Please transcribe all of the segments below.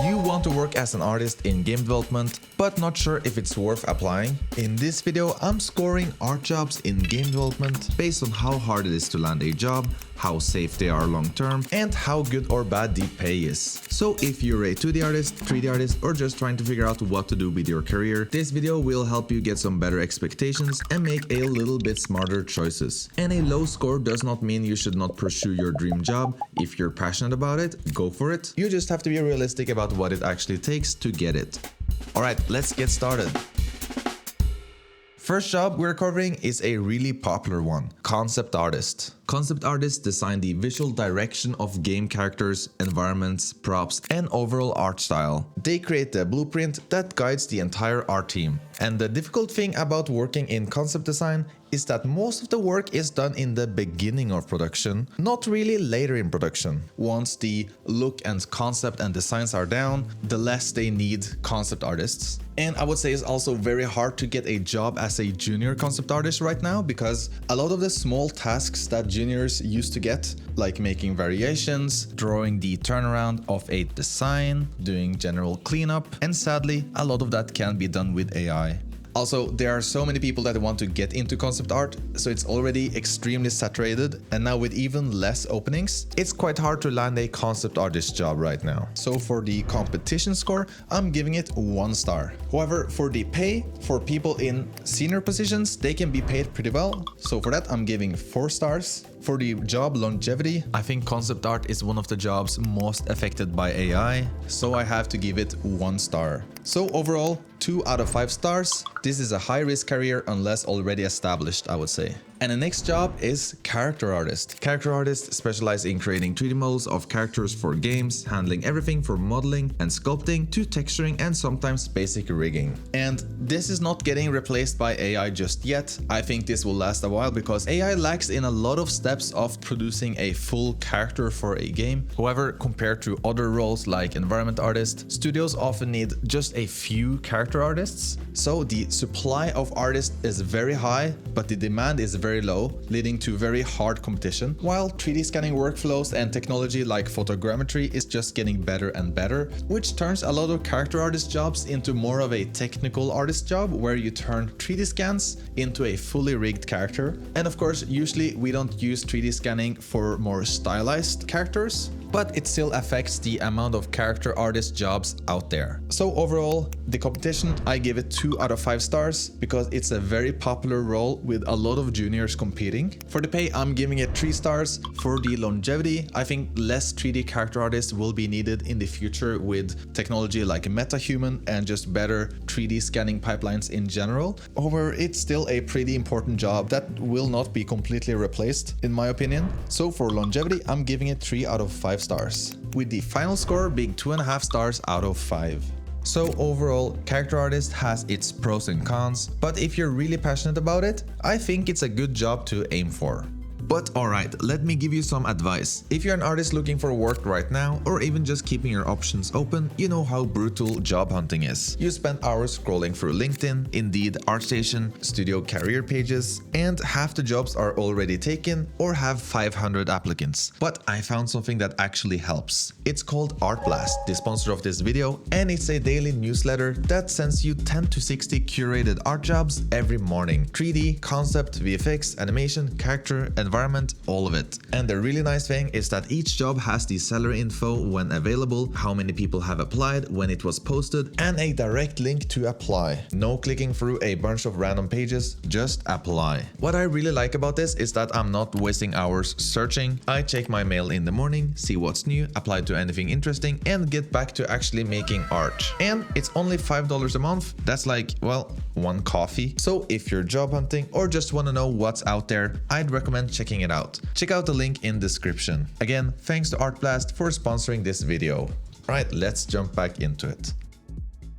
you want to work as an artist in game development, but not sure if it's worth applying? In this video, I'm scoring art jobs in game development based on how hard it is to land a job, how safe they are long term, and how good or bad the pay is. So if you're a 2D artist, 3D artist, or just trying to figure out what to do with your career, this video will help you get some better expectations and make a little bit smarter choices. And a low score does not mean you should not pursue your dream job. If you're passionate about it, go for it. You just have to be realistic about what it actually takes to get it. Alright, let's get started. First job we're covering is a really popular one, concept artist. Concept artists design the visual direction of game characters, environments, props, and overall art style. They create the blueprint that guides the entire art team. And the difficult thing about working in concept design is that most of the work is done in the beginning of production, not really later in production. Once the look and concept and designs are down, the less they need concept artists. And I would say it's also very hard to get a job as a junior concept artist right now, because a lot of the small tasks that juniors used to get, like making variations, drawing the turnaround of a design, doing general cleanup, and sadly, a lot of that can be done with AI. Also, there are so many people that want to get into concept art, so it's already extremely saturated, and now with even less openings, it's quite hard to land a concept artist job right now. So for the competition score, I'm giving it 1 star. However, for the pay, for people in senior positions, they can be paid pretty well. So for that, I'm giving 4 stars. For the job longevity, I think concept art is one of the jobs most affected by AI, so I have to give it 1 star. So overall, 2 out of 5 stars. This is a high-risk career unless already established, I would say. And the next job is character artist. Character artists specialize in creating 3D models of characters for games, handling everything from modeling and sculpting to texturing and sometimes basic rigging. And this is not getting replaced by AI just yet. I think this will last a while because AI lacks in a lot of steps of producing a full character for a game. However, compared to other roles like environment artist, studios often need just a few character artists. So the supply of artists is very high, but the demand is very low, leading to very hard competition, while 3D scanning workflows and technology like photogrammetry is just getting better and better, which turns a lot of character artist jobs into more of a technical artist job where you turn 3D scans into a fully rigged character. And of course, usually we don't use 3D scanning for more stylized characters, but it still affects the amount of character artist jobs out there. So overall, the competition, I give it 2 out of 5 stars because it's a very popular role with a lot of juniors competing. For the pay, I'm giving it 3 stars. For the longevity, I think less 3D character artists will be needed in the future with technology like MetaHuman and just better 3D scanning pipelines in general. However, it's still a pretty important job that will not be completely replaced, in my opinion. So for longevity, I'm giving it 3 out of 5 stars, with the final score being 2.5 stars out of 5. So overall, character artist has its pros and cons, but if you're really passionate about it, I think it's a good job to aim for. But alright, let me give you some advice. If you're an artist looking for work right now, or even just keeping your options open, you know how brutal job hunting is. You spend hours scrolling through LinkedIn, Indeed, ArtStation, studio career pages, and half the jobs are already taken or have 500 applicants. But I found something that actually helps. It's called ArtBlast, the sponsor of this video, and it's a daily newsletter that sends you 10 to 60 curated art jobs every morning. 3D, concept, VFX, animation, character, environment, all of it. And the really nice thing is that each job has the salary info when available, how many people have applied, when it was posted, and a direct link to apply. No clicking through a bunch of random pages, just apply. What I really like about this is that I'm not wasting hours searching. I check my mail in the morning, see what's new, apply to anything interesting, and get back to actually making art. And it's only $5 a month. That's like, well, 1 coffee. So if you're job hunting or just want to know what's out there, I'd recommend checking it out. Check out the link in description. Again, thanks to ArtBlast for sponsoring this video. Alright, let's jump back into it.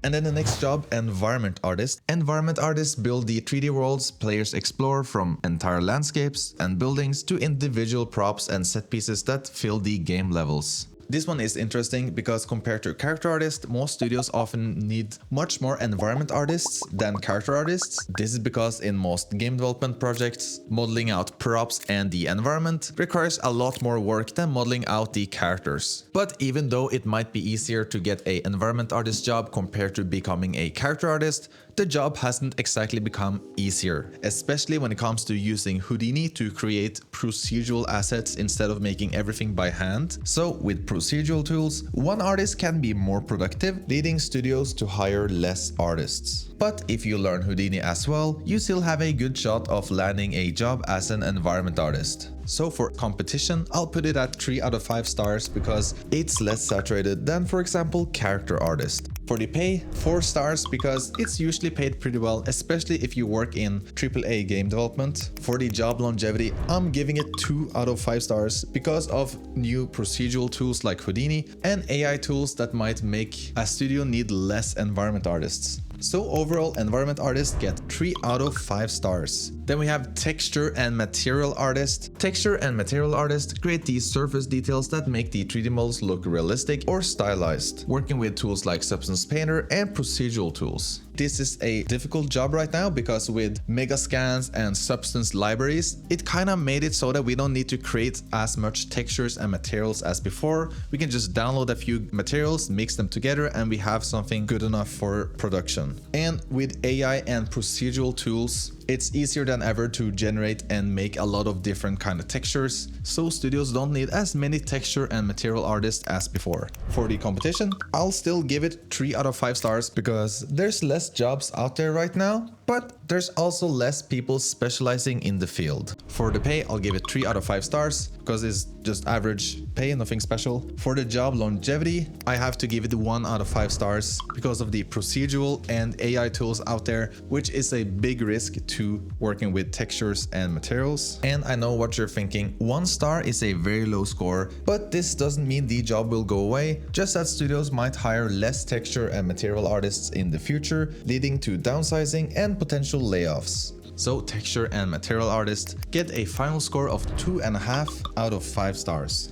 And then the next job, environment artist. Environment artists build the 3D worlds players explore, from entire landscapes and buildings to individual props and set pieces that fill the game levels. This one is interesting because compared to character artists, most studios often need much more environment artists than character artists. This is because in most game development projects, modeling out props and the environment requires a lot more work than modeling out the characters. But even though it might be easier to get an environment artist job compared to becoming a character artist, the job hasn't exactly become easier, especially when it comes to using Houdini to create procedural assets instead of making everything by hand. So with procedural tools, one artist can be more productive, leading studios to hire less artists. But if you learn Houdini as well, you still have a good shot of landing a job as an environment artist. So for competition, I'll put it at 3 out of 5 stars because it's less saturated than, for example, character artist. For the pay, 4 stars because it's usually paid pretty well, especially if you work in AAA game development. For the job longevity, I'm giving it 2 out of 5 stars because of new procedural tools like Houdini and AI tools that might make a studio need less environment artists. So overall, environment artists get 3 out of 5 stars. Then we have texture and material artist. Texture and material artist create these surface details that make the 3D models look realistic or stylized, working with tools like Substance Painter and procedural tools. This is a difficult job right now because with mega scans and substance libraries, it kind of made it so that we don't need to create as much textures and materials as before. We can just download a few materials, mix them together, and we have something good enough for production. And with AI and procedural tools, it's easier than ever to generate and make a lot of different kind of textures, so studios don't need as many texture and material artists as before. For the competition, I'll still give it 3 out of 5 stars because there's less jobs out there right now, but there's also less people specializing in the field. For the pay, I'll give it 3 out of 5 stars because it's just average pay, nothing special. For the job longevity, I have to give it 1 out of 5 stars because of the procedural and AI tools out there, which is a big risk to working with textures and materials. And I know what you're thinking, 1 star is a very low score, but this doesn't mean the job will go away, just that studios might hire less texture and material artists in the future, leading to downsizing and potential layoffs. So texture and material artists get a final score of 2.5 out of 5 stars.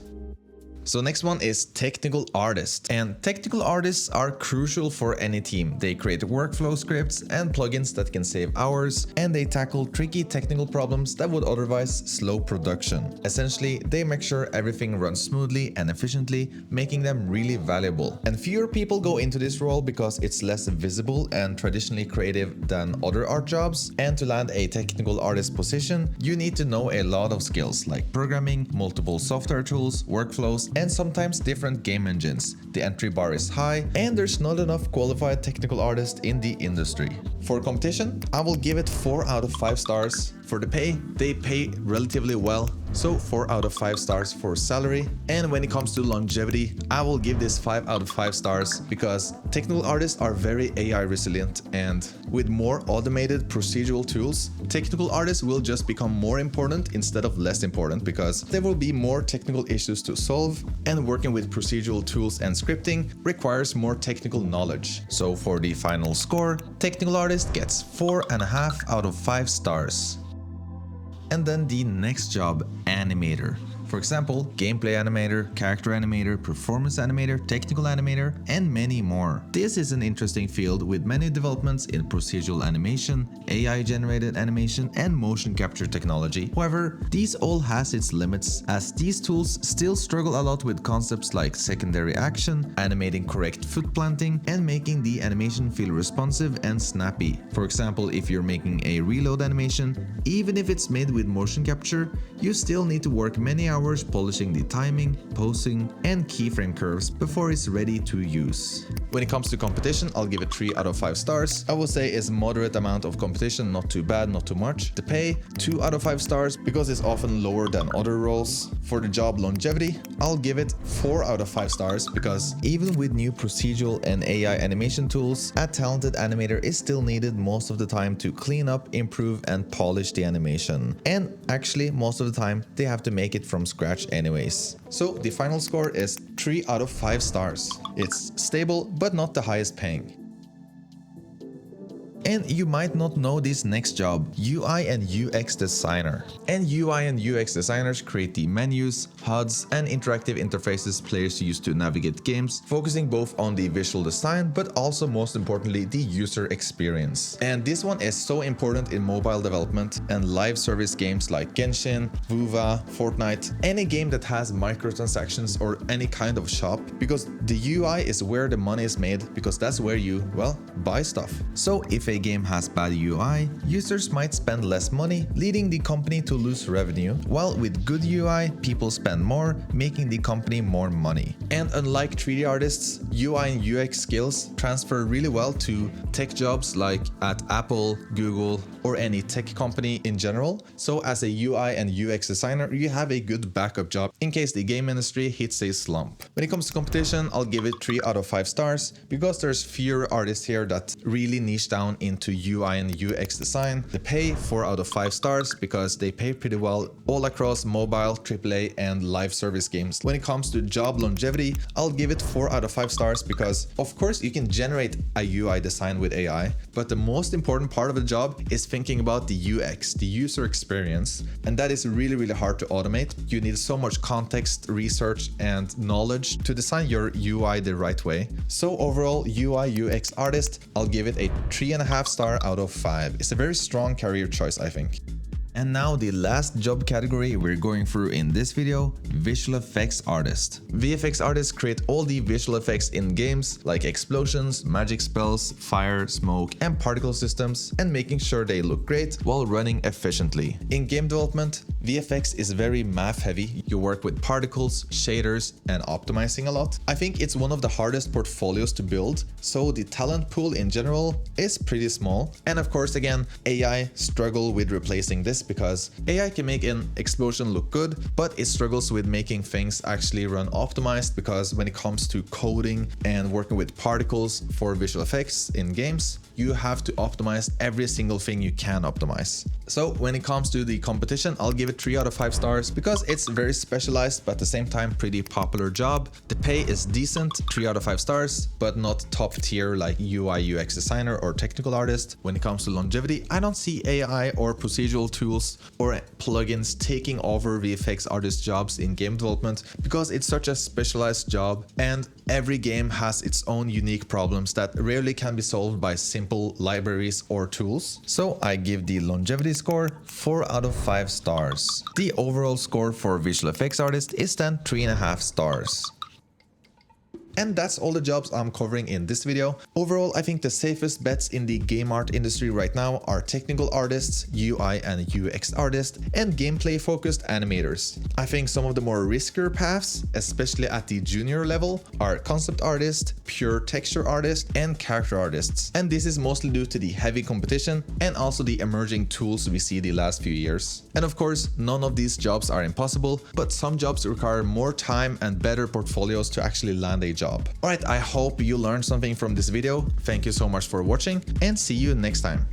So next one is technical artists, and technical artists are crucial for any team. They create workflow scripts and plugins that can save hours, and they tackle tricky technical problems that would otherwise slow production. Essentially, they make sure everything runs smoothly and efficiently, making them really valuable. And fewer people go into this role because it's less visible and traditionally creative than other art jobs. And to land a technical artist position, you need to know a lot of skills like programming, multiple software tools, workflows, and sometimes different game engines. The entry bar is high, and there's not enough qualified technical artists in the industry. For competition, I will give it 4 out of 5 stars. For the pay, they pay relatively well, so 4 out of 5 stars for salary. And when it comes to longevity, I will give this 5 out of 5 stars because technical artists are very AI resilient, and with more automated procedural tools, technical artists will just become more important instead of less important because there will be more technical issues to solve, and working with procedural tools and scripting requires more technical knowledge. So for the final score, technical artist gets 4.5 out of 5 stars. And then the next job, animator. For example, gameplay animator, character animator, performance animator, technical animator, and many more. This is an interesting field with many developments in procedural animation, AI-generated animation, and motion capture technology. However, these all has its limits, as these tools still struggle a lot with concepts like secondary action, animating correct foot planting, and making the animation feel responsive and snappy. For example, if you're making a reload animation, even if it's made with motion capture, you still need to work many hours polishing the timing, posing, and keyframe curves before it's ready to use. When it comes to competition, I'll give it 3 out of 5 stars. I would say it's moderate amount of competition, not too bad, not too much. The pay, 2 out of 5 stars because it's often lower than other roles. For the job longevity, I'll give it 4 out of 5 stars because even with new procedural and AI animation tools, a talented animator is still needed most of the time to clean up, improve, and polish the animation. And actually, most of the time, they have to make it from scratch anyways. So the final score is 3 out of 5 stars. It's stable, but not the highest paying. And you might not know this next job, UI and UX designer. And UI and UX designers create the menus, HUDs, and interactive interfaces players use to navigate games, focusing both on the visual design but also most importantly the user experience. And this one is so important in mobile development and live service games like Genshin, Vuva, Fortnite, any game that has microtransactions or any kind of shop, because the UI is where the money is made, because that's where you, well, buy stuff. So if a game has bad UI, users might spend less money, leading the company to lose revenue, while with good UI, people spend more, making the company more money. And unlike 3D artists, UI and UX skills transfer really well to tech jobs like at Apple, Google, or any tech company in general. So as a UI and UX designer, you have a good backup job in case the game industry hits a slump. When it comes to competition, I'll give it 3 out of 5 stars because there's fewer artists here that really niche down into UI and UX design. The pay 4 out of 5 stars because they pay pretty well all across mobile, AAA, and live service games. When it comes to job longevity, I'll give it 4 out of 5 stars because of course you can generate a UI design with AI, but the most important part of the job is thinking about the UX, the user experience, and that is really hard to automate. You need so much context, research, and knowledge to design your UI the right way. So overall, UI UX artist, I'll give it a 3.5 star out of 5. It's a very strong career choice, I think. And now the last job category we're going through in this video, visual effects artist. VFX artists create all the visual effects in games like explosions, magic spells, fire, smoke, and particle systems, and making sure they look great while running efficiently. In game development, VFX is very math heavy. You work with particles, shaders, and optimizing a lot. I think it's one of the hardest portfolios to build, so the talent pool in general is pretty small. And of course, again, AI struggle with replacing this because AI can make an explosion look good, but it struggles with making things actually run optimized, because when it comes to coding and working with particles for visual effects in games, you have to optimize every single thing you can optimize. So when it comes to the competition, I'll give it 3 out of 5 stars because it's very specialized but at the same time pretty popular job. The pay is decent, 3 out of 5 stars, but not top tier like UI UX designer or technical artist. When it comes to longevity, I don't see AI or procedural tools or plugins taking over VFX artist jobs in game development because it's such a specialized job and every game has its own unique problems that rarely can be solved by simple libraries or tools. So I give the longevity score 4 out of 5 stars. The overall score for visual effects artist is then 3.5 stars. And that's all the jobs I'm covering in this video. Overall, I think the safest bets in the game art industry right now are technical artists, UI and UX artists, and gameplay focused animators. I think some of the more riskier paths, especially at the junior level, are concept artists, pure texture artists, and character artists. And this is mostly due to the heavy competition and also the emerging tools we see the last few years. And of course, none of these jobs are impossible, but some jobs require more time and better portfolios to actually land a job. Alright, I hope you learned something from this video. Thank you so much for watching and see you next time.